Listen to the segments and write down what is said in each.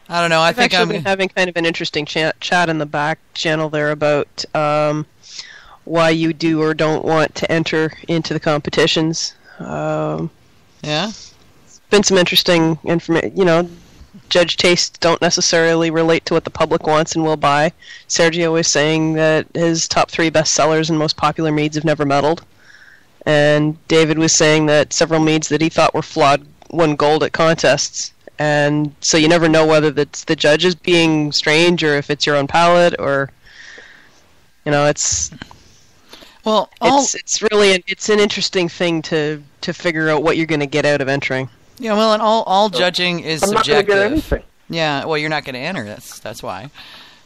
I don't know. I think I'm having kind of an interesting chat in the back channel there about why you do or don't want to enter into the competitions. Yeah. It's been some interesting information. Judge tastes don't necessarily relate to what the public wants and will buy. Sergio was saying that his top 3 bestsellers and most popular meads have never meddled. And David was saying that several meads that he thought were flawed won gold at contests. And so you never know whether it's the judges being strange or if it's your own palate or, it's... Well, it's really it's an interesting thing to figure out what you're going to get out of entering. Yeah, well, and all judging is subjective. I'm not going to get anything. Yeah, well, you're not going to enter. That's why.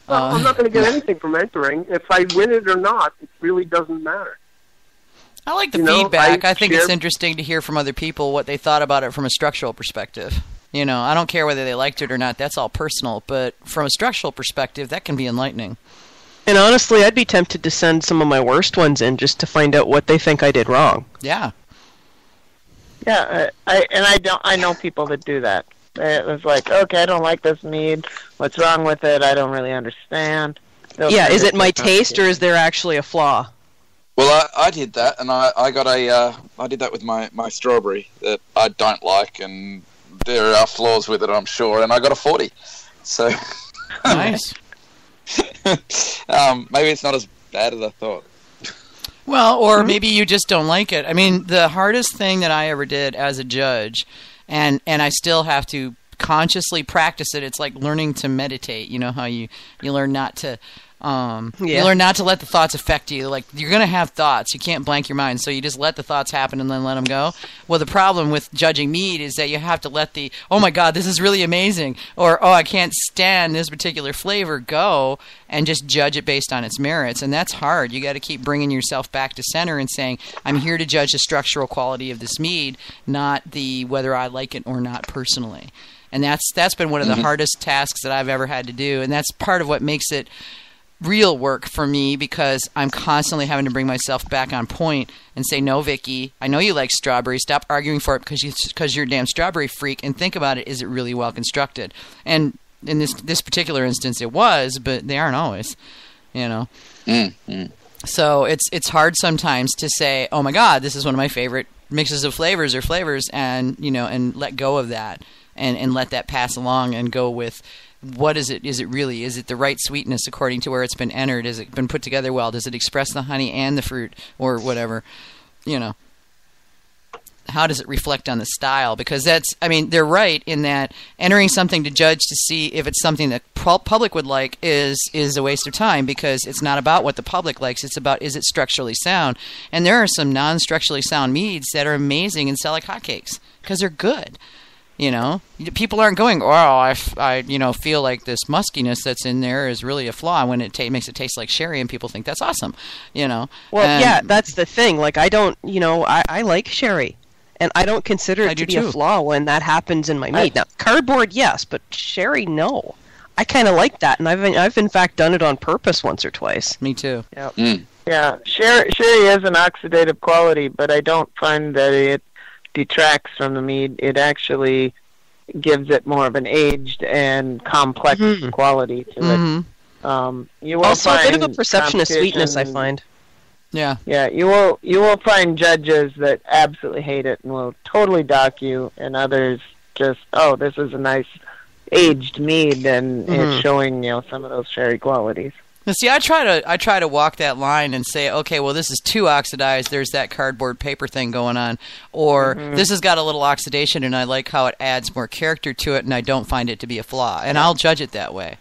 Well, I'm not going to get anything from entering. If I win it or not, it really doesn't matter. I like the feedback. I think it's interesting to hear from other people what they thought about it from a structural perspective. I don't care whether they liked it or not. That's all personal. But from a structural perspective, that can be enlightening. And honestly, I'd be tempted to send some of my worst ones in just to find out what they think I did wrong. Yeah. Yeah, I know people that do that. It was like, okay, I don't like this mead. What's wrong with it? I don't really understand. Is it my taste or is there actually a flaw? Well, I did that, and I got I did that with my strawberry that I don't like, and there are flaws with it, I'm sure, and I got a 40. So nice. Maybe it's not as bad as I thought. Well, or maybe you just don't like it. I mean, the hardest thing that I ever did as a judge, and I still have to consciously practice it. It's like learning to meditate. You know how you learn not to you learn not to let the thoughts affect you. Like, you're going to have thoughts. You can't blank your mind, so you just let the thoughts happen and then let them go. Well, the problem with judging mead is that you have to let the, oh my God, this is really amazing, or oh, I can't stand this particular flavor, go and just judge it based on its merits. And that's hard. You got to keep bringing yourself back to center and saying, I'm here to judge the structural quality of this mead, not the whether I like it or not personally. And that's been one of the hardest tasks that I've ever had to do, and that's part of what makes it real work for me, because I'm constantly having to bring myself back on point and say, no, Vicky, I know you like strawberry. Stop arguing for it because you're a damn strawberry freak, and think about it. Is it really well constructed? And in this particular instance, it was, but they aren't always, So it's hard sometimes to say, oh my God, this is one of my favorite mixes of flavors, and and let go of that and let that pass along and go with, what is it? Is it really? Is it the right sweetness according to where it's been entered? Has it been put together well? Does it express the honey and the fruit or whatever? How does it reflect on the style? Because they're right in that entering something to judge to see if it's something that public would like is a waste of time, because it's not about what the public likes. It's about, is it structurally sound? And there are some non-structurally sound meads that are amazing and sell like hotcakes because they're good. People aren't going, oh, I feel like this muskiness that's in there is really a flaw when it makes it taste like sherry, and people think that's awesome, Well, yeah, that's the thing. Like, I don't, I like sherry, and I don't consider it to be a flaw when that happens in my mead. Now, cardboard, yes, but sherry, no. I kind of like that, and I've in fact done it on purpose once or twice. Me too. Yeah, yeah. Sherry is an oxidative quality, but I don't find that it detracts from the mead. It actually gives it more of an aged and complex quality to it. You will also find a bit of a perception of sweetness, I find. Yeah. You will find judges that absolutely hate it and will totally dock you, and others just, oh, this is a nice aged mead, and it's showing some of those sherry qualities. Now, see, I try to walk that line and say, okay, well, this is too oxidized. There's that cardboard paper thing going on. Or this has got a little oxidation, and I like how it adds more character to it, and I don't find it to be a flaw. And I'll judge it that way,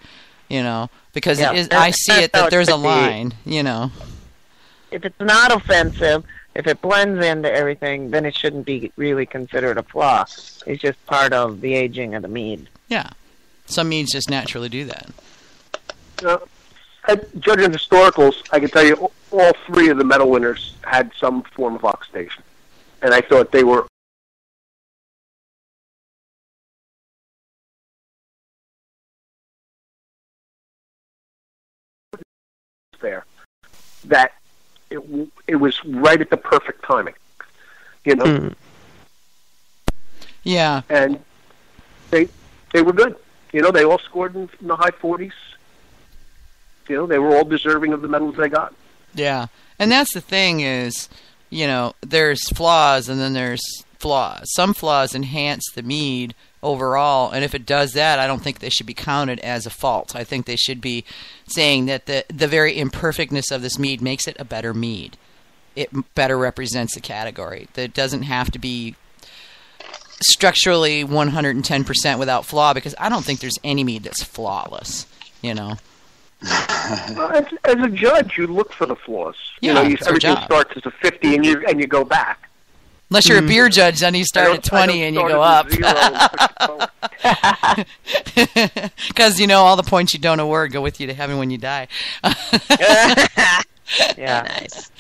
because I see it that there's a line, If it's not offensive, if it blends into everything, then it shouldn't be really considered a flaw. It's just part of the aging of the mead. Yeah. Some meads just naturally do that. Judging historicals, I can tell you all 3 of the medal winners had some form of oxidation. And I thought they were there. That it was right at the perfect timing. Yeah. And they were good. You know, they all scored in the high 40s. You know, they were all deserving of the medals they got. Yeah, and that's the thing is, you know, there's flaws and then there's flaws. Some flaws enhance the mead overall, and if it does that, I don't think they should be counted as a fault. I think they should be saying that the very imperfectness of this mead makes it a better mead. It better represents the category. That it doesn't have to be structurally 110% without flaw, because I don't think there's any mead that's flawless, you know. Well, as a judge, you look for the flaws. Yeah, you know, it's our everything job. starts as a 50, and you go back. Unless you're a beer judge, then you start at 20 and you go up. Because, you know, all the points you don't award go with you to heaven when you die. Yeah, nice.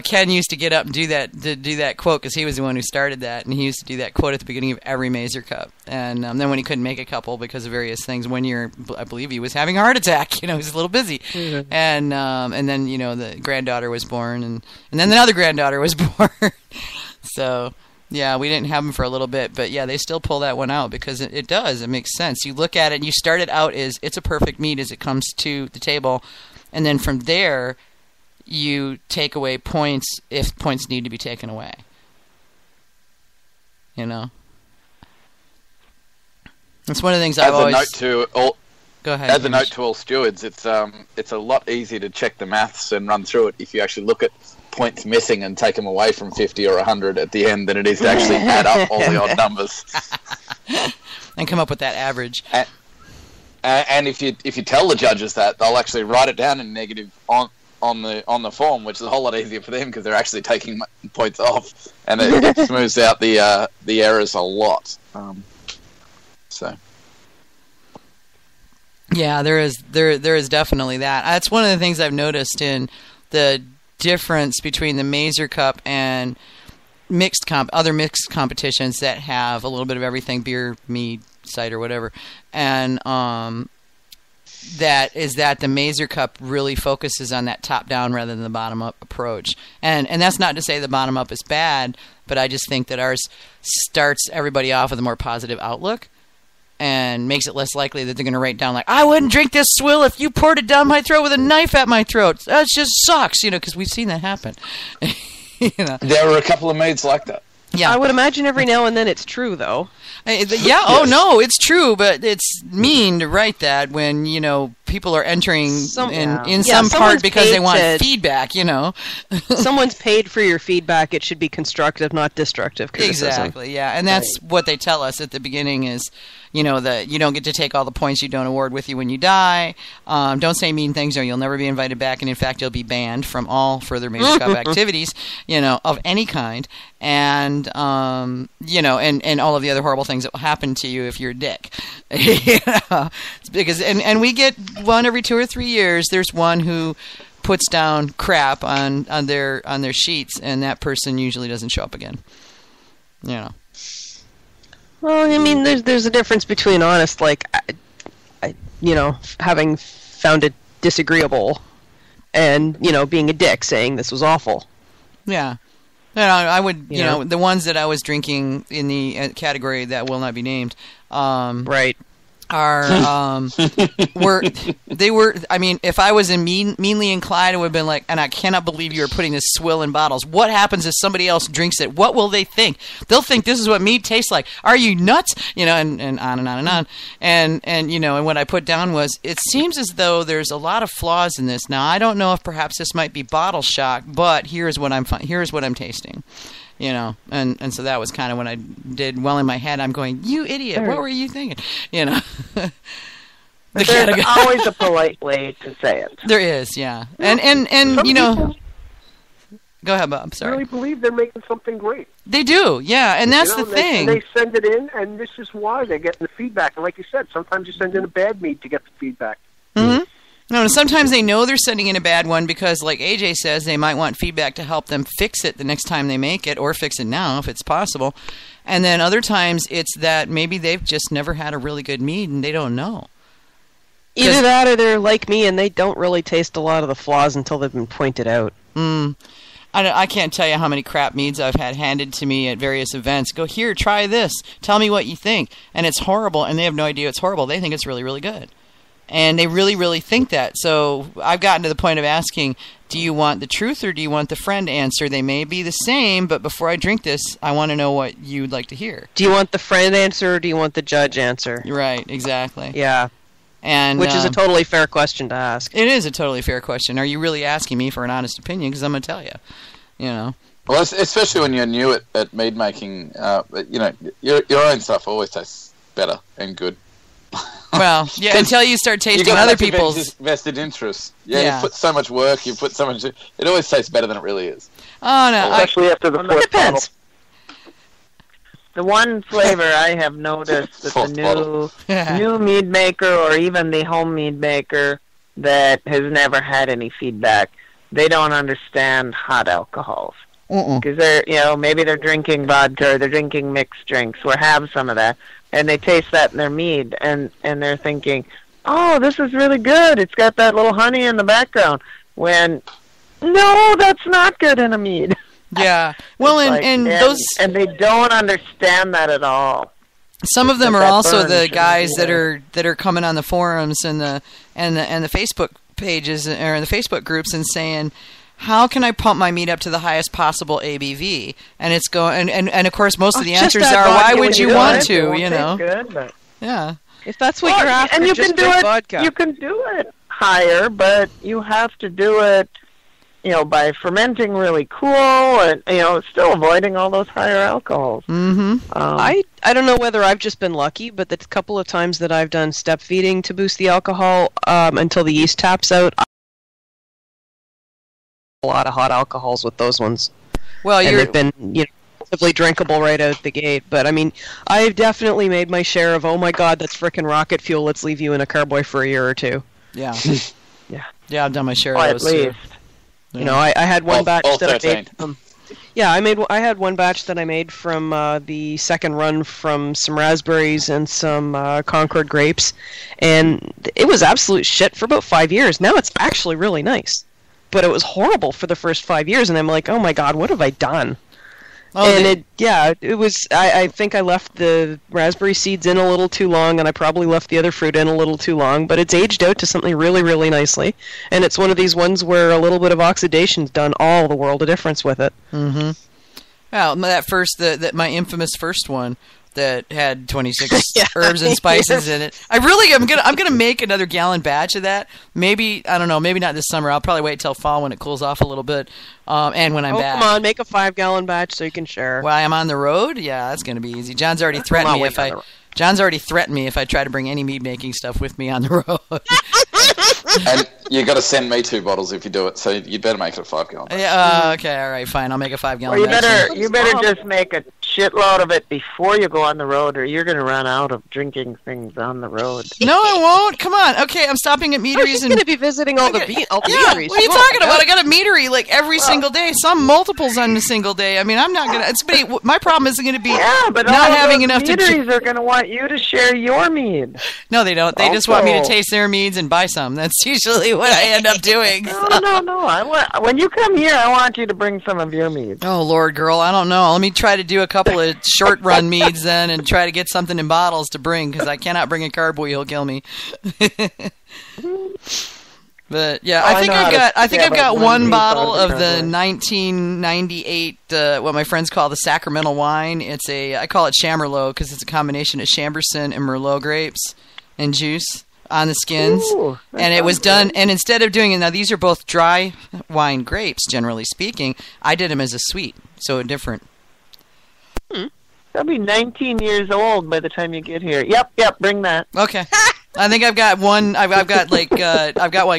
Ken used to get up and do that quote because he was the one who started that, and he used to do that quote at the beginning of every Mazer Cup. And then when he couldn't make a couple because of various things, one year I believe he was having a heart attack. You know, he was a little busy, and then you know the granddaughter was born, and then another granddaughter was born. So yeah, we didn't have him for a little bit, but yeah, they still pull that one out because it does. It makes sense. You look at it, and you start it out as it's a perfect mead as it comes to the table, and then from there you take away points if points need to be taken away. You know? That's one of the things I've always... Go ahead. As a note to all stewards, it's a lot easier to check the maths and run through it if you actually look at points missing and take them away from 50 or 100 at the end than it is to actually add up all the odd numbers. And come up with that average. And if you tell the judges that, they'll actually write it down in negative on the form, which is a whole lot easier for them because they're actually taking points off, and it smooths out the errors a lot. So. Yeah, there is definitely that. That's one of the things I've noticed in the difference between the Mazer Cup and other mixed competitions that have a little bit of everything, beer, mead, cider, whatever, and that the Mazer Cup really focuses on that top-down rather than the bottom-up approach. And that's not to say the bottom-up is bad, but I just think that ours starts everybody off with a more positive outlook and makes it less likely that they're going to write down like, I wouldn't drink this swill if you poured it down my throat with a knife at my throat. That just sucks, you know, because we've seen that happen. You know? There were a couple of maids like that. Yeah, I would imagine every now and then it's true, though. Yeah, yes. Oh no, it's true, but it's mean to write that when, you know, people are entering in some part because they want feedback, you know. Someone's paid for your feedback. It should be constructive, not destructive criticism. Exactly, yeah. And that's what they tell us at the beginning is, you know, that you don't get to take all the points you don't award with you when you die. Don't say mean things or you'll never be invited back. And in fact, you'll be banned from all further Mazer Cup activities, you know, of any kind. And, you know, and all of the other horrible things that will happen to you if you're a dick. You know? Because, and we get one every 2 or 3 years. There's one who puts down crap on their sheets, and that person usually doesn't show up again. You know. Well, I mean, there's a difference between honest, like, you know, having found it disagreeable, and, you know, being a dick, saying this was awful. Yeah. I would, you know, the ones that I was drinking in the category that will not be named, right, are I mean, if I was meanly inclined, I would have been like, and I cannot believe you are putting this swill in bottles. What happens if somebody else drinks it? What will they think? They'll think this is what mead tastes like. Are you nuts? You know, and on and on and on. And you know, and what I put down was, it seems as though there's a lot of flaws in this. Now, I don't know if perhaps this might be bottle shock, but here's what I'm tasting. You know, and so that was kind of when I did well in my head. I'm going, you idiot! What were you thinking? You know, there's always a polite way to say it. There is, yeah, and you know, go ahead, Bob. Sorry. Really believe they're making something great. They do, yeah, and that's the thing. And they send it in, and this is why they're getting the feedback. And like you said, sometimes you send in a bad mead to get the feedback. Mm-hmm. No, sometimes they know they're sending in a bad one because, like AJ says, they might want feedback to help them fix it the next time they make it, or fix it now if it's possible. And then other times it's that maybe they've just never had a really good mead and they don't know. Either that or they're like me and they don't really taste a lot of the flaws until they've been pointed out. I can't tell you how many crap meads I've had handed to me at various events. Go, here, try this. Tell me what you think. And it's horrible, and they have no idea it's horrible. They think it's really, really good. And they really, really think that. So I've gotten to the point of asking, do you want the truth or do you want the friend answer? They may be the same, but before I drink this, I want to know what you'd like to hear. Do you want the friend answer or do you want the judge answer? Right, exactly. Yeah. And which is a totally fair question to ask. It is a totally fair question. Are you really asking me for an honest opinion? Because I'm going to tell you, you know. Well, especially when you're new at mead making, you know, your own stuff always tastes better and good. Well, yeah, until you start tasting other people's vested interests. Yeah, you put so much work, you put so much. It always tastes better than it really is. Oh no, especially after the fourth bottle. The one flavor I have noticed that the new mead maker or even the home mead maker that has never had any feedback, they don't understand hot alcohols. Because they're, you know, maybe they're drinking vodka or they're drinking mixed drinks or have some of that, and they taste that in their mead, and they're thinking, oh, this is really good. It's got that little honey in the background. When, no, that's not good in a mead. Yeah. Well, and they don't understand that at all. Some of them are also the guys that are coming on the forums and the Facebook pages or the Facebook groups and saying, how can I pump my meat up to the highest possible ABV? And it's going, and of course, most of the answers are, why would you want to? You know, good, but yeah. If that's what you're after, and you just can do it. Vodka. You can do it higher, but you have to do it, you know, by fermenting really cool, and you know, still avoiding all those higher alcohols. Mm-hmm. I don't know whether I've just been lucky, but the couple of times that I've done step feeding to boost the alcohol until the yeast taps out. A lot of hot alcohols with those ones. Well, and they've been, you know, relatively drinkable right out the gate. But I mean, I've definitely made my share of, oh my god, that's frickin' rocket fuel. Let's leave you in a carboy for a year or two. Yeah. Yeah, I've done my share at of those least. too. You know, I had one batch that 13. I made from. Yeah, I had one batch that I made from the second run from some raspberries and some Concord grapes, and it was absolute shit for about 5 years. Now it's actually really nice. But it was horrible for the first 5 years, and I'm like, oh my god, what have I done? Oh, and it was, I think I left the raspberry seeds in a little too long, and I probably left the other fruit in a little too long, but it's aged out to something really, really nicely, and it's one of these ones where a little bit of oxidation's done all the world of difference with it. Mm-hmm. Well, my infamous first one, that had 26 herbs and spices in it. I'm gonna make another gallon batch of that. Maybe, I don't know, maybe not this summer. I'll probably wait till fall when it cools off a little bit. And when I'm back. Come on, make a 5-gallon batch so you can share. While I'm on the road? Yeah, that's gonna be easy. John's already threatened me if I try to bring any mead making stuff with me on the road. And you got to send me 2 bottles if you do it, so you better make it a 5-gallon. Yeah, okay, all right, fine. I'll make a 5-gallon. Well, you better just make a shitload of it before you go on the road, or you're going to run out of drinking things on the road. No, I won't. Come on. Okay, I'm stopping at meaderies. She's going to be visiting all the meaderies. What are you talking about? I got a meadery like every single day. Some multiples on a single day. I mean, I'm not going to. My problem isn't going to be but not having enough to. Meaderies are going to want you to share your mead. No, they don't. They just want me to taste their meads and buy some. That's usually what I end up doing. No. When you come here, I want you to bring some of your mead. Oh, Lord, girl, I don't know. Let me try to do a couple of short-run meads then and try to get something in bottles to bring, because I cannot bring a carboy. He'll kill me. But, yeah, I think I've got one bottle of the 1998, what my friends call the Sacramental wine. I call it Chamberlain because it's a combination of Chamberson and Merlot grapes and juice on the skins. Ooh, and it was done, and instead of doing it, now these are both dry wine grapes, generally speaking, I did them as a sweet, so different. They'll be 19 years old by the time you get here. Yep, bring that. Okay. I think I've got one. I've got like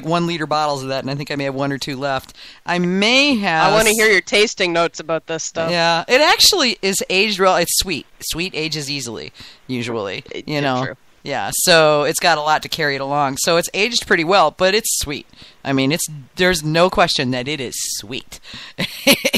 1 liter bottles of that, and I think I may have 1 or 2 left. I may have. I want to hear your tasting notes about this stuff. Yeah, it actually is aged well. It's sweet. Sweet ages easily, usually. You know. True. Yeah, so it's got a lot to carry it along. So it's aged pretty well, but it's sweet. I mean, there's no question that it is sweet.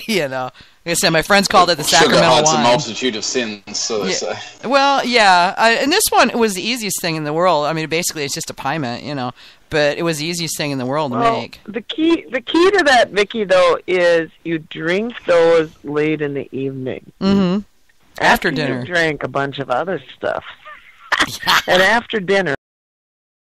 You know, like I said, my friends called it the Sacramento Sugar hides wine. a multitude of sins, so they say. Well, yeah, and this one was the easiest thing in the world. I mean, basically, it's just a piment, you know, but it was the easiest thing in the world to make. The key to that, Vicky, though, is you drink those late in the evening. Mm-hmm. After dinner. You drank a bunch of other stuff. And after dinner,